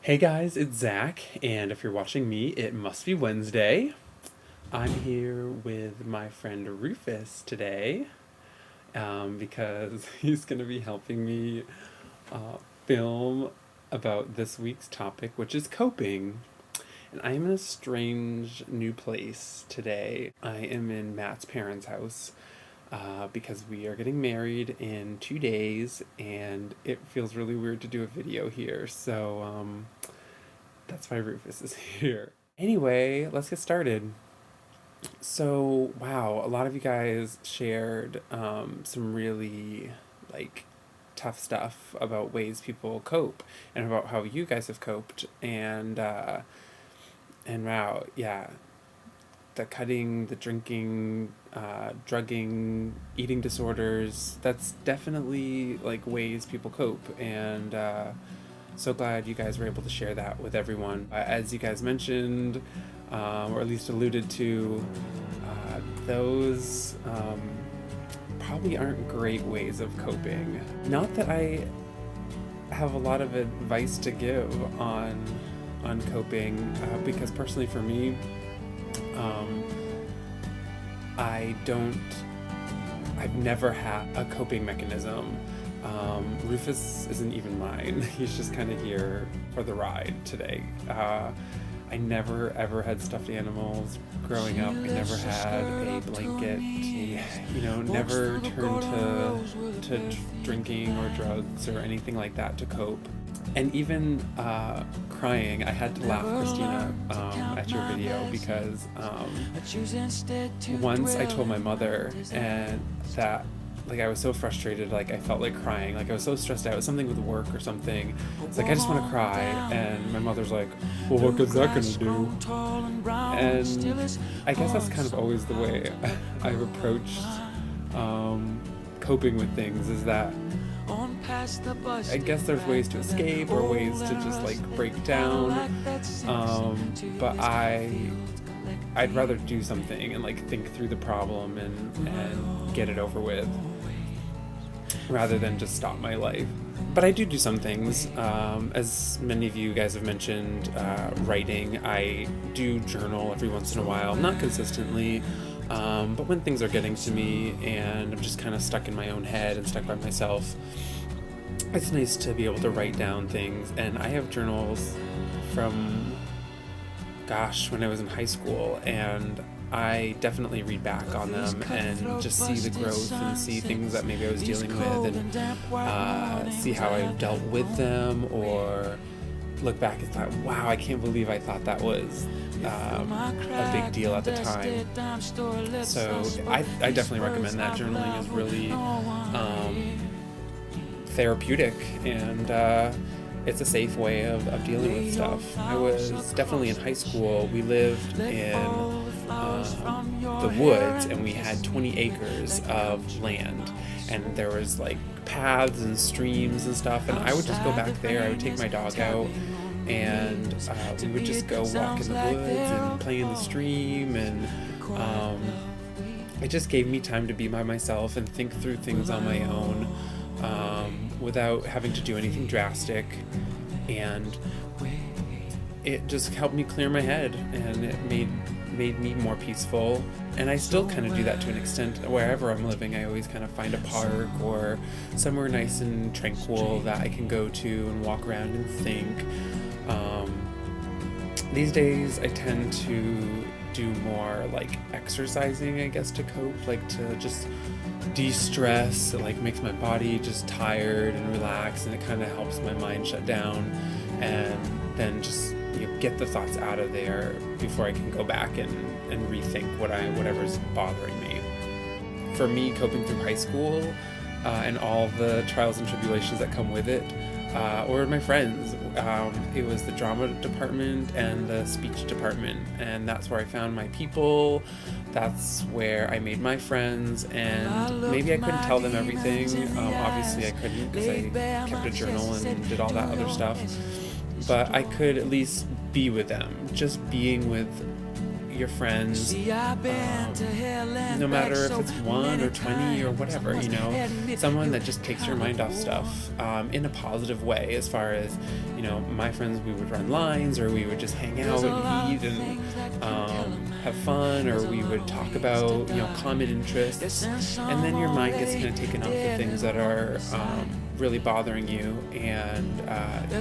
Hey guys, it's Zach, and if you're watching me, it must be Wednesday. I'm here with my friend Rufus today because he's going to be helping me uh, film about this week's topic, which is coping. And I am in a strange new place today. I am in Matt's parents' house because we are getting married in 2 days, and it feels really weird to do a video here. So, that's why Rufus is here. Anyway, let's get started. So, wow, a lot of you guys shared some really like tough stuff about ways people cope and about how you guys have coped. And wow, yeah, the cutting, the drinking, drugging, eating disorders, that's definitely like ways people cope. And so glad you guys were able to share that with everyone. As you guys mentioned, or at least alluded to, those probably aren't great ways of coping. Not that I have a lot of advice to give on coping, because personally for me, I don't. I've never had a coping mechanism. Rufus isn't even mine. He's just kind of here for the ride today. I never ever had stuffed animals growing up. I never had a blanket. Never turned to drinking or drugs or anything like that to cope. And even crying, I had to laugh, Christina, at your video because once I told my mother and that I was so frustrated, I felt like crying, I was so stressed out, it was something with work or something. It's I just want to cry, and my mother's like, well, what good's that gonna do? And I guess that's kind of always the way I've approached coping with things, is that I guess there's ways to escape or ways to just break down, but I'd rather do something and think through the problem and get it over with, rather than just stop my life. But I do some things. As many of you guys have mentioned, writing. I do journal every once in a while, not consistently, but when things are getting to me and I'm just kind of stuck in my own head and stuck by myself, it's nice to be able to write down things. And I have journals from, when I was in high school, and I definitely read back on them and just see the growth and see things that maybe I was dealing with, and see how I dealt with them, or look back and thought, wow, I can't believe I thought that was a big deal at the time. So I definitely recommend that. Journaling is really therapeutic, and it's a safe way of dealing with stuff. I was definitely in high school. We lived in the woods, and we had 20 acres of land, and there was paths and streams and stuff, and I would just go back there. I would take my dog out, and we would just go walk in the woods and play in the stream, and it just gave me time to be by myself and think through things on my own, without having to do anything drastic. And it just helped me clear my head, and it made me more peaceful. And I still kind of do that to an extent. Wherever I'm living, I always kind of find a park or somewhere nice and tranquil that I can go to and walk around and think. These days I tend to do more exercising, I guess, to cope, to just de-stress. It makes my body just tired and relaxed, and it kind of helps my mind shut down, and then just get the thoughts out of there before I can go back and rethink whatever's bothering me. For me, coping through high school and all the trials and tribulations that come with it, or my friends, it was the drama department and the speech department, and that's where I found my people. That's where I made my friends, and maybe I couldn't tell them everything. Obviously I couldn't, because I kept a journal and did all that other stuff, but I could at least be with them. Just being with your friends, no matter if it's 1 or 20 or whatever, you know, someone that just takes your mind off stuff in a positive way. As far as, you know, my friends, we would run lines, or we would just hang out and eat and have fun, or we would talk about, you know, common interests, and then your mind gets kind of taken off the things that are really bothering you, and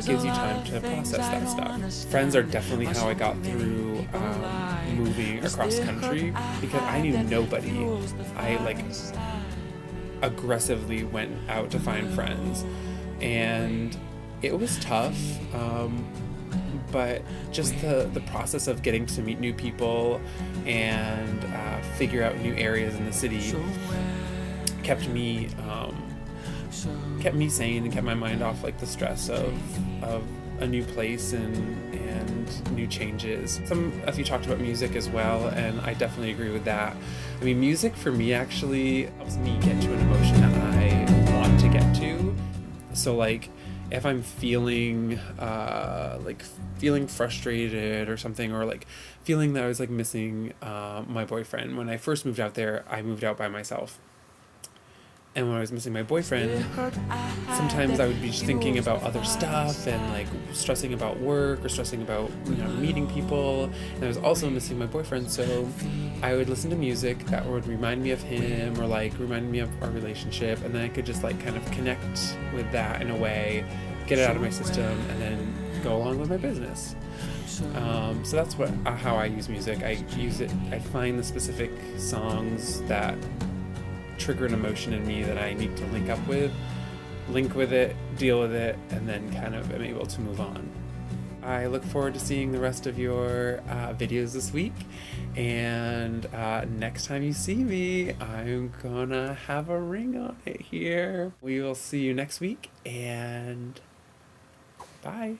gives you time to process that stuff. Friends are definitely how I got through moving across country, because I knew nobody. I aggressively went out to find friends, and it was tough, but just the process of getting to meet new people and figure out new areas in the city kept me sane and kept my mind off like the stress of a new place and new changes. Some of you talked about music as well, and I definitely agree with that. I mean, music for me actually helps me get to an emotion that I want to get to. So like, if I'm feeling feeling frustrated or something, or like feeling that I was like missing my boyfriend. When I first moved out there, I moved out by myself. And when I was missing my boyfriend, sometimes I would be just thinking about other stuff and like stressing about work or stressing about, you know, meeting people. And I was also missing my boyfriend, so I would listen to music that would remind me of him or like remind me of our relationship, and then I could just like kind of connect with that in a way, get it out of my system, and then go along with my business. So that's how I use music. I find the specific songs that trigger an emotion in me that I need to link with it, deal with it, and then kind of am able to move on. I look forward to seeing the rest of your videos this week, and next time you see me, I'm gonna have a ring on it here. We will see you next week, and bye.